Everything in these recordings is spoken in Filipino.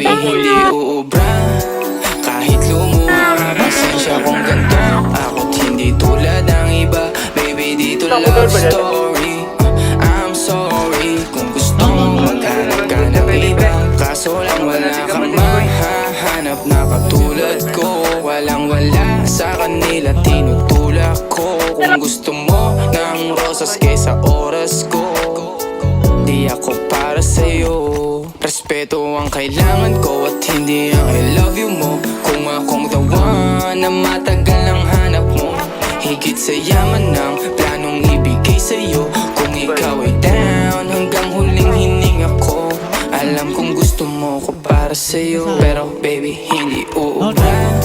baby, hindi uubra. Kahit lumuha ka, pasensya kung ganto. Ako't hindi tulad ng iba. Baby, dito love story. I'm sorry kung gusto mo maghanap ka ng iba. Kaso lang wala kang mahahanap na katulad ko. Walang wala sa kanila, tinutulak ko. Kung gusto mo ng rosas kaysa oras ko, di ako para sa'yo. Respeto ang kailangan ko at hindi ang I love you mo. Kung akong the one na matagal ang hanap mo, higit sa yaman ng planong ibigay sa'yo. Kung ikaw ay down hanggang huling hininga ko, alam kong gusto mo ko para sa'yo. Pero baby, hindi uubra.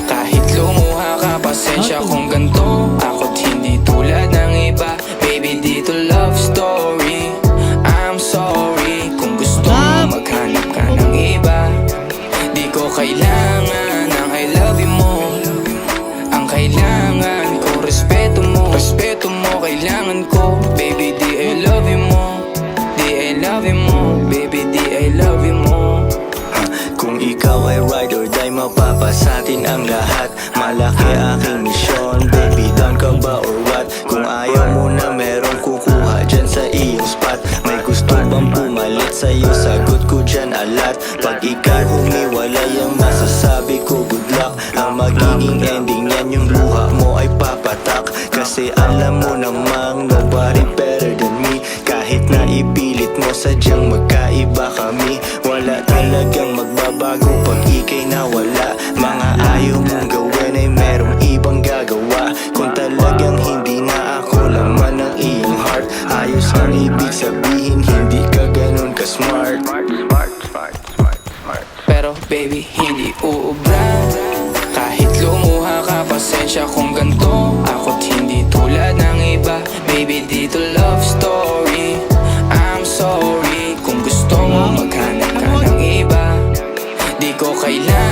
Kahit lumuha ka, pasensya kung ganto. Ako't hindi tulad ng iba. Baby, dito love story. I'm sorry kung gusto mo maghanap ka ng iba. Di ko kailangan ng I love you mo. Ang kailangan ko, respeto mo. Respeto mo, kailangan ko. Baby, di I love you mo. Di I love you mo. Baby, di I love you mo. Kung ikaw ay ride or die, mapapasatin ang lahat. Malaki aking misyon, baby, down ka ba or what? Kung ayaw mo na merong kukuha dyan sa iyong spot. May gusto bang pumalit sa'yo, sagot ko dyan alat. Pag ikaw humiwalay, ang masasabi ko good luck. Ang magiging ending yan, yung luha mo ay papatak. Kasi alam mo namang nobody better than me. Kahit na ipilit mo, sadyang magkaiba kami. Wala talagang magbabago pag ika'y nawala. Mga ayaw mong gawin ay merong ibang gagawa. Kung talagang hindi na ako laman ng iyong heart, ayos ang ibig sabihin, hindi ka ganun ka-smart. Pero baby, hindi uubra. Kahit lumuha ka, pasensya kung ganto. Ako't hindi tulad ng iba. Baby, dito love story. I'm sorry kung gusto mo maghanap ka ng iba. Di ko kailangan